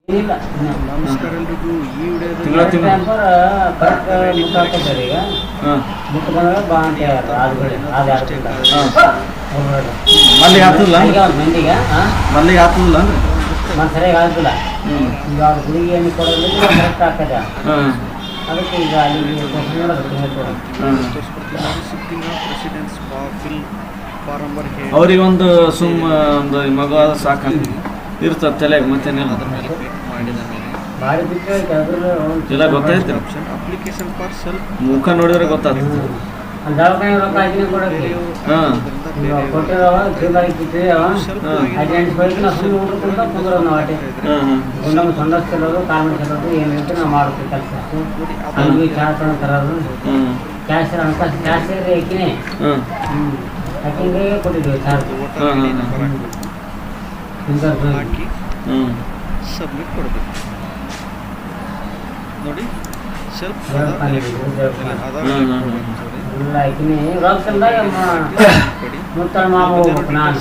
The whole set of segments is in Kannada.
ಇಲ್ಲ ನಮಸ್ಕಾರ ಎಲ್ರಿಗೂ. ಈ ಕರೆಕ್ಟ್ ಮುಟ್ಟಾಕಿದ್ದಾರೆ ಈಗ ಮುಟ್ಟು ಬಂದಾಗ ಬಾ ಅಂತ ಹೇಳ್ಯಾರ ಆದ್ಗಳೇ ಅದು ಆಗ್ತಿಲ್ಲ ಮಲ್ಲಿಗೆ ಆಗ್ತದಿಲ್ಲ ಮಂದಿಗೆ ಮಲ್ಲಿಗೆ ಆಗ್ತದಿಲ್ಲ ಅಂದ್ರೆ ಮತ್ತೆ ಸರಿಯಾಗಿ ಆಗ್ತಿಲ್ಲ ಈಗ ಅವ್ರ ಗುಳಿಗೆ ಎಣ್ಣೆ ಕೊಡೋದು ಕರೆಕ್ಟ್ ಆಗ್ತದೆ ಅದಕ್ಕೆ ಈಗ ಅಲ್ಲಿ ಅವ್ರಿಗೆ ಒಂದು ಒಂದು ಮಗು ಆದ ಸಾಕು ಇರ್ತದೆ ತಲೆಗೆ ಮತ್ತೇನಿಲ್ಲ ಭಾರಿ ಬಿಟ್ಟರೆ ಎಲ್ಲ ಗೊತ್ತಾಯ್ತು ಅಪ್ಲಿಕೇಶನ್ ಫಾರ್ ಸೆಲ್ಫ್ ಮುಖ ನೋಡಿದ್ರೆ ಗೊತ್ತಾಗ್ತದೆ ದವಾಖಾನೆ ರೊಕ್ಕ ಹಾಕಿನ ಕೊಡೋಕ್ಕೆ ಕೊಟ್ಟಿರವ ಜೀವನ ಬಿಟ್ಟಿರವ ಐಡೆಂಟಿಫೈ ನಾವು ಸುಮ್ಮನೆ ಊಟಕ್ಕಿಂತ ಕುಂದ್ರವ ನಾವು ಆಟೆ ನಮ್ಮ ಸಂಡಸ್ ಚೆಲ್ಲೋದು ಕಾಲ್ಮೆಂಟ್ ಚೆಲ್ಲೋದು ಏನಿರುತ್ತೆ ನಾವು ಮಾಡುತ್ತೆ ಕೆಲಸ ಅಲ್ಲಿ ಕ್ಯಾಶ್ ತರೋದು ಕ್ಯಾಶ್ ಹಣಕಾಸು ಕ್ಯಾಶ್ ಹಾಕಿನೇ ಹಾಕಿಂಗೆ ಕೊಟ್ಟಿದ್ದೀವಿ ಚಾರ್ಜ್ ಹಾಕಿ ಸಬ್ಮಿಟ್ ಕೊಡಬೇಕು ನೋಡಿ. ಸೆಲ್ಫ್ ಹಾಕಿನಿ ರೊಕ್ಕಿಲ್ಲ ಮುತ್ತ ಮಾಮ ಹೋಗ್ಬೇಕು ನಾನು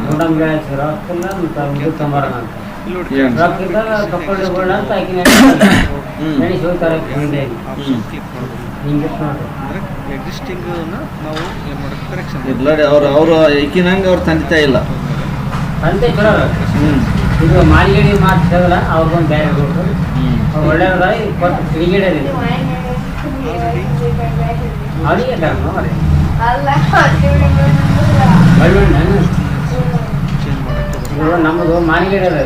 ನೋಡಂಗೆ ರೊಕ್ಕಿಲ್ಲ ಮತ್ತು ತೊಂಬರೋಣ ಅಂತ ರೊಕ್ಕಿದ್ದ ಕಪ್ಪಳ್ಳಿ ಗೋಲ್ಡ್ ಅಂತ ಹಾಕಿನಿ ನೆನೆಸಿ ಹೋಗ್ತಾರೆ ಹಿಂಗೆ ಹಿಂಗೆ ನೋಡ್ರಿ ಎಕ್ಸಿಸ್ಟಿಂಗ್ ನಾವು ಏನು ಮಾಡೋದು ಕರೆಕ್ಷನ್ ಇಲ್ಲ ಅವರು ಈಕಿನಂಗೆ ಅವ್ರು ತಂದೆ ತಾಯಿ ಇಲ್ಲ ಅಂತೆ ಚಲೋ ಇದು ಮಾಲಿಗೇಡಿ ಮಾತು ಹೇಳಲ್ಲ ಅವ್ರಿಗೊಂದು ಬೇರೆ ಕೊಡ್ತಾರೆ ಅವ್ರು ಒಳ್ಳೆಯವ್ರ ಕೊಟ್ಟು ಕ್ರಿಕೆಟರ್ ಇದೆ ಅವರಿಗೆ ನೋಡಿ ಒಳ್ಳೆ ನಮ್ಮದು ಮಾಲಿಗೇಡಿ ಅದ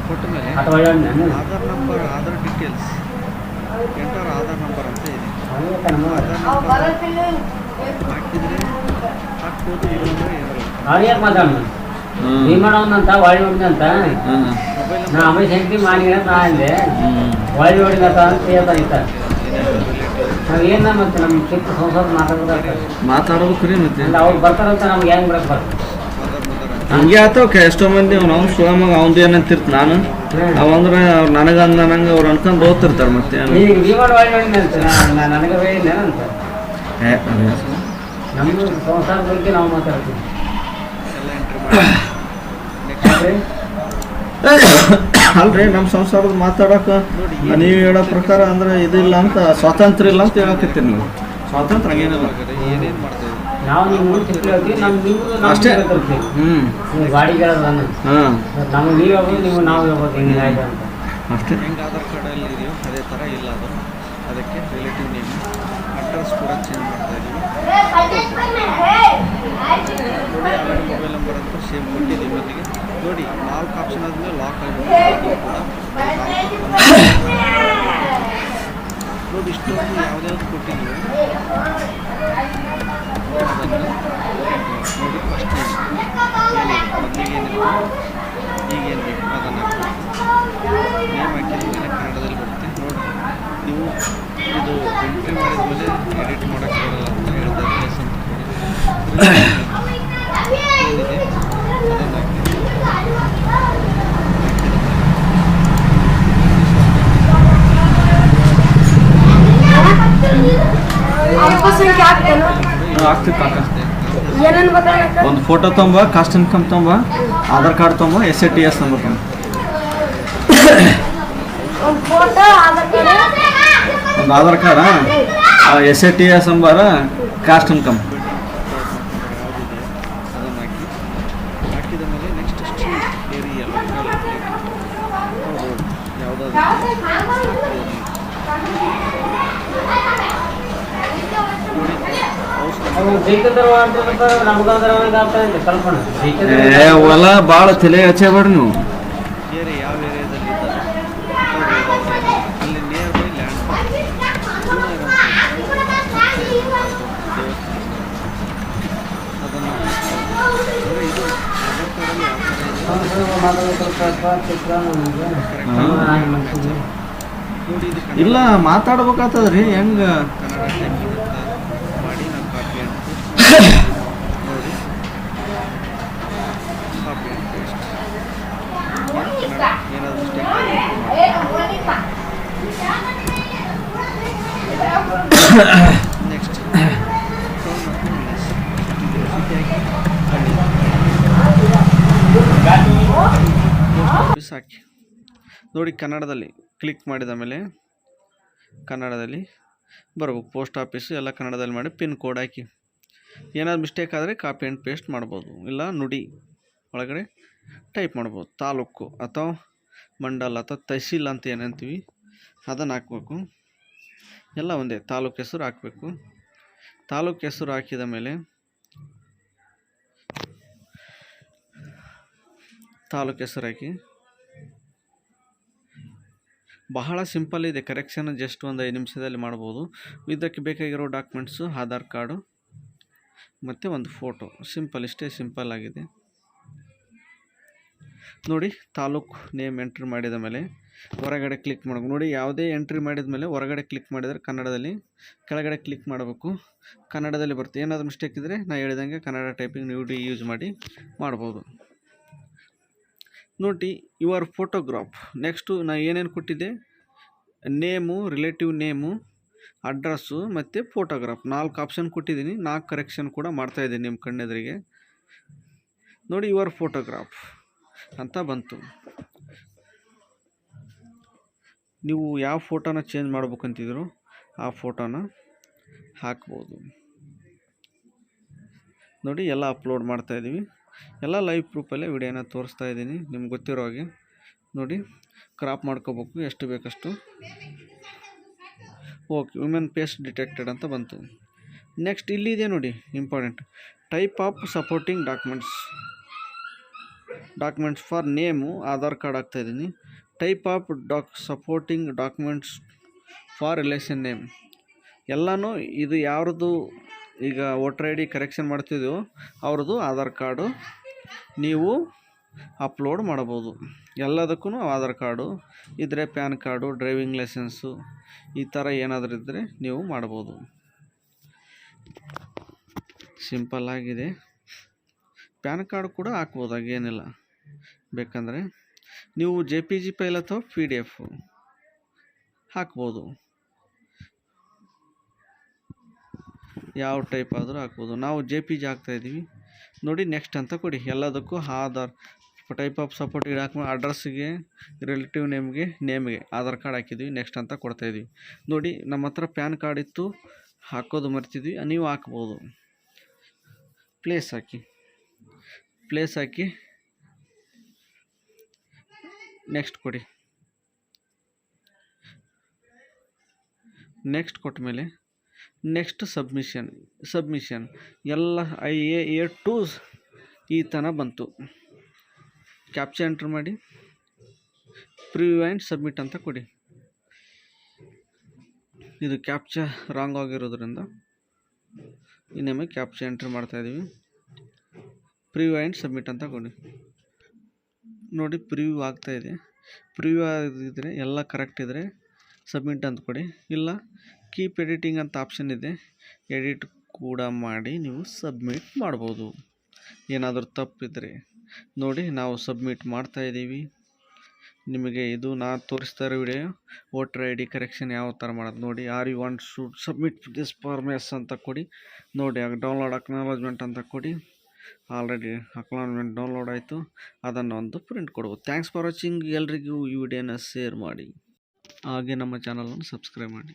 ಕೊಟ್ಟ ಮೇಲೆ ಅದು ಒಳ್ಳೆ ನಾನು Aadhaar number Aadhaar details enter Aadhaar number ಅಂತ ಇದೆ. ಹಾಕಿದ್ರೆ ಹಾಕ್ಬೋದು, ಇಲ್ಲಾಂದ್ರೆ ಇರಲ್ಲ. ಅವ್ರು ಯಾಕೆ ಮಾತಾಡೋಣ ಭೀಮಣ್ಣವನ್ನಂತ ಒಳ್ಳೆ ಹೊಡಿದಂತ ನಾ ಅಮ್ಮ ಶಕ್ತಿ ಮಾಲಿಗೇಡಿ ನಾ ಅಂದೆ ಒಳ್ಳೆ ಹೊಡಿದಂತ ಅಂತ ಹೇಳ್ತಾರೆ ನಾವು ಏನ ಮತ್ತೆ ನಮ್ಮ ಚಿಕ್ಕ ಸಂಸಾರ ಮಾತಾಡ್ಬೇಕ್ರಿ ಮತ್ತೆ ಅವ್ರು ಬರ್ತಾರಂತ ನಮ್ಗೆ ಹೆಂಗ್ ಬರಕ್ ಬರ್ತದೆ ಹಂಗೆ ಆತವ ಎಷ್ಟೋ ಮಂದಿ ಅವ್ನು ಸುಳಮಗ ಅವಂದು ಏನಂತಿರ್ತ ನಾನು ಅವಂದ್ರೆ ಅವ್ರು ನನಗೆ ಅವ್ರು ಅನ್ಕೊಂಡು ಓದ್ತಿರ್ತಾರೆ ಮತ್ತೆ ಈಗ ಭೀಮಣ್ಣ ಒಳ್ಳೆ ಹೊಡಿದಂತ ನನಗೆ ಹೇಳಿದ್ದೇನಂತ ನಮ್ದು ಸಂಸಾರ ಬಗ್ಗೆ ನಾವು ಮಾತಾಡ್ತೀವಿ ಅಲ್ರಿ ನಮ್ಮ ಸಂಸಾರದ ಮಾತಾಡೋಕೆ ನೀವು ಹೇಳೋ ಪ್ರಕಾರ ಅಂದ್ರೆ ಇದಿಲ್ಲ ಅಂತ ಸ್ವಾತಂತ್ರ್ಯ ಇಲ್ಲ ಅಂತ ಹೇಳಕತ್ತೀರಿ ನೀವು. ಸ್ವಾತಂತ್ರ್ಯ ಹಂಗೇನಿಲ್ಲ, ಏನೇನು ಮಾಡ್ತೇವೆ ನಾವು ನೀವು ತಿಳ್ಕೊಳ್ತೀವಿ ಅಷ್ಟೇ. ಗಾಡಿಗೆ ನಮಗೆ ನೀವು ಹೇಳ್ಬೋದು ನೀವು ನಾವು ಹೇಳ್ಬೋದು ಹಿಂಗೆ ಆಯ್ತು ಅಂತ ಅಷ್ಟೇ. ಹೆಂಗೆ ಆಧಾರ್ ಕಾರ್ಡಲ್ಲಿ ಇದೆಯೋ ಅದೇ ಥರ ಇಲ್ಲ ಅದು. ಅದಕ್ಕೆ ರಿಲೇಟಿವ್ ನೇಮ್ ಅಡ್ರೆಸ್ ಕೂಡ ಚೇಂಜ್ ಮಾಡ್ತಾ ಇದ್ದೀವಿ. ಮೊಬೈಲ್ ನಂಬರ್ ಅಂತೂ ಸೇಮ್ ಕೊಟ್ಟಿದ್ದೀವಿ ಅಲ್ಲಿಗೆ. ನೋಡಿ 4 ಆಪ್ಷನ್ ಆದಮೇಲೆ ಲಾಕ್ ಆಗಿಬಿಟ್ಟು ಕೂಡ ನೋಡಿ ಇಷ್ಟೊಂದು ಯಾವ್ದ್ಯಾವ್ದು ಕೊಟ್ಟಿದ್ದೀವಿ ಅದನ್ನು ನೋಡಿ. ಫಸ್ಟ್ ಏನಿದೆ ಮೊದಲಿಗೆ ಏನಿದೆ ಈಗೇನು ಬೇಕು ಅದನ್ನು ಹಾಕಿ ನೇಮ್ ಹಾಕಿದ್ಮೇಲೆ ಕನ್ನಡದಲ್ಲಿ ಬರುತ್ತೆ ನೋಡಿ. ನೀವು ಇದು ಎಂಟ್ರಿ ಮಾಡಿದ್ಮೇಲೆ ಎಡಿಟ್ ಮಾಡೋಕ್ಕೆ ಬರಲ್ಲ ಅಂತ ಹೇಳಿದ್ರೆ ಪ್ಲೇಸ್ ಅಂತ ಏನಿದೆ ಅದನ್ನು ಹಾಕಿ ಒಂದು ಫೋಟೋ ತೊಂಬ, ಕಾಸ್ಟ್ ಇನ್ಕಮ್ ತೊಂಬ, ಆಧಾರ್ ಕಾರ್ಡ್ ತೊಂಬ, SATS ನಂಬರ್ ತೊಂಬ, ಒಂದು Aadhaar card, SATS number, caste income. ಅದನ್ನು ಹಾಕಿ ಹಾಕಿದ ಮೇಲೆ ನೆಕ್ಸ್ಟ್ ಸ್ಟ್ರೀಟ್ ಏರಿಯಾ ಯಾವುದಾದ್ರು ಹೊಲ ಭಾಳ ತಲೆ ಹಚ್ಚಬೇಡ್ರಿ ನೀವು. ಏರಿಯಾ ಯಾವ ಏರಿಯಾದಲ್ಲಿ ಇದ್ದಾರೆ ಅಲ್ಲಿ ನಿಯರ್ ಬೈ ಲ್ಯಾಂಡ್ ಅದನ್ನು ಇದು ನೋಡಿ. ಇದು ಇಲ್ಲ ಮಾತಾಡ್ಬೇಕಾಗ್ತದ್ರಿ ಹೆಂಗ ಕನ್ನಡ ಟೈಪಿಂಗ್ ಮಾಡಿ ನಾವು ಕಾಪಿ ಅಂತ ನೋಡಿ. ಕಾಪಿ ಆ್ಯಂಡ್ ಪೇಸ್ಟ್ ಕನ್ನಡ ಏನಾದರೂ ಸ್ಟೇಟ್ ನೆಕ್ಸ್ಟ್ ಆಫೀಸ್ ಹಾಕಿ ನೋಡಿ ಕನ್ನಡದಲ್ಲಿ ಕ್ಲಿಕ್ ಮಾಡಿದ ಮೇಲೆ ಕನ್ನಡದಲ್ಲಿ ಬರ್ಬೇಕು. ಪೋಸ್ಟ್ ಆಫೀಸು ಎಲ್ಲ ಕನ್ನಡದಲ್ಲಿ ಮಾಡಿ ಪಿನ್ ಕೋಡ್ ಹಾಕಿ. ಏನಾದ್ರು ಮಿಸ್ಟೇಕ್ ಆದರೆ ಕಾಪಿ ಆ್ಯಂಡ್ ಪೇಸ್ಟ್ ಮಾಡ್ಬೋದು, ಇಲ್ಲ ನುಡಿ ಒಳಗಡೆ ಟೈಪ್ ಮಾಡ್ಬೋದು. ತಾಲೂಕು ಅಥವಾ ಮಂಡಲ ಅಥವಾ ತಹಸೀಲ್ ಅಂತ ಏನಂತೀವಿ ಅದನ್ನು ಹಾಕಬೇಕು. ಎಲ್ಲ ಒಂದೇ, ತಾಲೂಕು ಹೆಸರು ಹಾಕಬೇಕು. ತಾಲೂಕು ಹೆಸರು ಹಾಕಿದ ಮೇಲೆ ತಾಲೂಕು ಹೆಸರು ಹಾಕಿ. ಬಹಳ ಸಿಂಪಲ್ ಇದೆ, ಕರೆಕ್ಷನ್ ಜಸ್ಟ್ ಒಂದು 5 ನಿಮಿಷದಲ್ಲಿ ಮಾಡ್ಬೋದು. ಇದಕ್ಕೆ ಬೇಕಾಗಿರೋ ಡಾಕ್ಯುಮೆಂಟ್ಸು ಆಧಾರ್ ಕಾರ್ಡು ಮತ್ತು ಒಂದು ಫೋಟೋ. ಸಿಂಪಲ್, ಇಷ್ಟೇ ಸಿಂಪಲ್ ಆಗಿದೆ ನೋಡಿ. ತಾಲೂಕು ನೇಮ್ ಎಂಟ್ರಿ ಮಾಡಿದ ಮೇಲೆ ಹೊರಗಡೆ ಕ್ಲಿಕ್ ಮಾಡಬೇಕು. ನೋಡಿ, ಯಾವುದೇ ಎಂಟ್ರಿ ಮಾಡಿದ ಮೇಲೆ ಹೊರಗಡೆ ಕ್ಲಿಕ್ ಮಾಡಿದರೆ ಕನ್ನಡದಲ್ಲಿ, ಕೆಳಗಡೆ ಕ್ಲಿಕ್ ಮಾಡಬೇಕು, ಕನ್ನಡದಲ್ಲಿ ಬರುತ್ತೆ. ಏನಾದರೂ ಮಿಸ್ಟೇಕ್ ಇದ್ದರೆ ನಾನು ಹೇಳಿದಂಗೆ ಕನ್ನಡ ಟೈಪಿಂಗ್ ನೀವು ಯೂಸ್ ಮಾಡಿ ಮಾಡ್ಬೋದು. ನೋಡಿ ಯುವರ್ ಫೋಟೋಗ್ರಾಫ್. ನೆಕ್ಸ್ಟು ನಾನು ಏನೇನು ಕೊಟ್ಟಿದ್ದೆ, ನೇಮು, ರಿಲೇಟಿವ್ ನೇಮು, ಅಡ್ರೆಸ್ಸು ಮತ್ತು ಫೋಟೋಗ್ರಾಫ್ 4 ಆಪ್ಷನ್ ಕೊಟ್ಟಿದ್ದೀನಿ. 4 ಕರೆಕ್ಷನ್ ಕೂಡ ಮಾಡ್ತಾಯಿದ್ದೀನಿ ನಿಮ್ಮ ಕಣ್ಣೆದುರಿಗೆ. ನೋಡಿ ಯುವರ್ ಫೋಟೋಗ್ರಾಫ್ ಅಂತ ಬಂತು. ನೀವು ಯಾವ ಫೋಟೋನ ಚೇಂಜ್ ಮಾಡ್ಬೇಕಂತಿದ್ರು ಆ ಫೋಟೋನ ಹಾಕ್ಬೋದು. ನೋಡಿ ಎಲ್ಲ ಅಪ್ಲೋಡ್ ಮಾಡ್ತಾಯಿದ್ದೀವಿ. ಎಲ್ಲ ಲೈವ್ ಪ್ರೂಫಲ್ಲೇ ವಿಡಿಯೋನ ತೋರಿಸ್ತಾ ಇದ್ದೀನಿ ನಿಮ್ಗೆ ಗೊತ್ತಿರೋ ಹಾಗೆ. ನೋಡಿ ಕ್ರಾಪ್ ಮಾಡ್ಕೋಬೇಕು ಎಷ್ಟು ಬೇಕಷ್ಟು. ಓಕೆ, ವುಮೆನ್ ಫೇಸ್ ಡಿಟೆಕ್ಟೆಡ್ ಅಂತ ಬಂತು. ನೆಕ್ಸ್ಟ್ ಇಲ್ಲಿದೆ ನೋಡಿ important, type of supporting documents for name Aadhaar card ಹಾಕ್ತಾಯಿದ್ದೀನಿ. Type of supporting documents for relation name. ಎಲ್ಲನೂ ಇದು ಯಾರ್ದು ಈಗ ವೋಟರ್ ಐ ಡಿ ಕರೆಕ್ಷನ್ ಮಾಡ್ತಿದ್ದೆವೋ ಅವ್ರದ್ದು ಆಧಾರ್ ಕಾರ್ಡು ನೀವು ಅಪ್ಲೋಡ್ ಮಾಡ್ಬೋದು. ಎಲ್ಲದಕ್ಕೂ ಆಧಾರ್ ಕಾರ್ಡು ಇದ್ದರೆ, ಪ್ಯಾನ್ ಕಾರ್ಡು, ಡ್ರೈವಿಂಗ್ ಲೈಸೆನ್ಸು, ಈ ಥರ ಏನಾದರೂ ಇದ್ದರೆ ನೀವು ಮಾಡ್ಬೋದು. ಸಿಂಪಲ್ ಆಗಿದೆ. ಪ್ಯಾನ್ ಕಾರ್ಡ್ ಕೂಡ ಹಾಕ್ಬೋದು, ಹಾಗೇನಿಲ್ಲ. ಬೇಕಂದರೆ ನೀವು JPG ಫೈಲ್ ಅಥವಾ PDF ಹಾಕ್ಬೋದು, ಯಾವ ಟೈಪ್ ಆದರೂ ಹಾಕ್ಬೋದು. ನಾವು JPG ಹಾಕ್ತಾಯಿದ್ದೀವಿ ನೋಡಿ. ನೆಕ್ಸ್ಟ್ ಅಂತ ಕೊಡಿ. ಎಲ್ಲದಕ್ಕೂ Aadhaar type of supporting document, ಅಡ್ರೆಸ್ಸಿಗೆ, ರಿಲೇಟಿವ್ ನೇಮ್ಗೆ ಆಧಾರ್ ಕಾರ್ಡ್ ಹಾಕಿದ್ವಿ. ನೆಕ್ಸ್ಟ್ ಅಂತ ಕೊಡ್ತಾಯಿದ್ವಿ ನೋಡಿ. ನಮ್ಮ ಹತ್ರ ಪ್ಯಾನ್ ಕಾರ್ಡ್ ಇತ್ತು, ಹಾಕೋದು ಮರ್ತಿದ್ವಿ, ನೀವು ಹಾಕ್ಬೋದು. ಪ್ಲೇಸ್ ಹಾಕಿ ನೆಕ್ಸ್ಟ್ ಕೊಡಿ. ನೆಕ್ಸ್ಟ್ ಕೊಟ್ಟ ಮೇಲೆ ನೆಕ್ಸ್ಟ್ ಸಬ್ಮಿಷನ್ ಎಲ್ಲ A ಟು ಈ ತನಕ ಬಂತು. ಕ್ಯಾಪ್ಚಾ ಎಂಟ್ರ್ ಮಾಡಿ ಪ್ರಿವ್ಯೂ ಆ್ಯಂಡ್ ಸಬ್ಮಿಟ್ ಅಂತ ಕೊಡಿ. ಇದು ಕ್ಯಾಪ್ಚಾ ರಾಂಗ್ ಆಗಿರೋದ್ರಿಂದ ಇನ್ನೊಮ್ಮೆ ಕ್ಯಾಪ್ಚಾ ಎಂಟ್ರ್ ಮಾಡ್ತಾಯಿದ್ದೀವಿ. ಪ್ರಿವ್ಯೂ ಆ್ಯಂಡ್ ಸಬ್ಮಿಟ್ ಅಂತ ಕೊಡಿ. ನೋಡಿ ಪ್ರಿವ್ಯೂ ಆಗ್ತಾಯಿದೆ. ಪ್ರಿವ್ಯೂ ಆಗಿದ್ದರೆ ಎಲ್ಲ ಕರೆಕ್ಟ್ ಇದ್ದರೆ ಸಬ್ಮಿಟ್ ಅಂತ ಕೊಡಿ. ಇಲ್ಲ ಕೀಪ್ ಎಡಿಟಿಂಗ್ ಅಂತ ಆಪ್ಷನ್ ಇದೆ, ಎಡಿಟ್ ಕೂಡ ಮಾಡಿ ನೀವು ಸಬ್ಮಿಟ್ ಮಾಡ್ಬೋದು. ಏನಾದರೂ ತಪ್ಪಿದ್ರೆ ನೋಡಿ. ನಾವು ಸಬ್ಮಿಟ್ ಮಾಡ್ತಾಯಿದ್ದೀವಿ. ನಿಮಗೆ ಇದು ನಾನು ತೋರಿಸ್ತಾ ಇರೋ video voter I D correction ಯಾವ ಥರ ಮಾಡೋದು ನೋಡಿ. You want should submit this form yes ಅಂತ ಕೊಡಿ. ನೋಡಿ ಡೌನ್ಲೋಡ್ ಅಕ್ನಾಲಜ್ಮೆಂಟ್ ಅಂತ ಕೊಡಿ. ಆಲ್ರೆಡಿ ಅಕ್ನಾಲಜ್ಮೆಂಟ್ ಡೌನ್ಲೋಡ್ ಆಯಿತು, ಅದನ್ನು ಒಂದು ಪ್ರಿಂಟ್ ಕೊಡ್ಬೋದು. Thanks for watching. ಎಲ್ರಿಗೂ ಈ ವಿಡಿಯೋನ ಶೇರ್ ಮಾಡಿ, ಹಾಗೆ ನಮ್ಮ ಚಾನಲನ್ನು ಸಬ್ಸ್ಕ್ರೈಬ್ ಮಾಡಿ.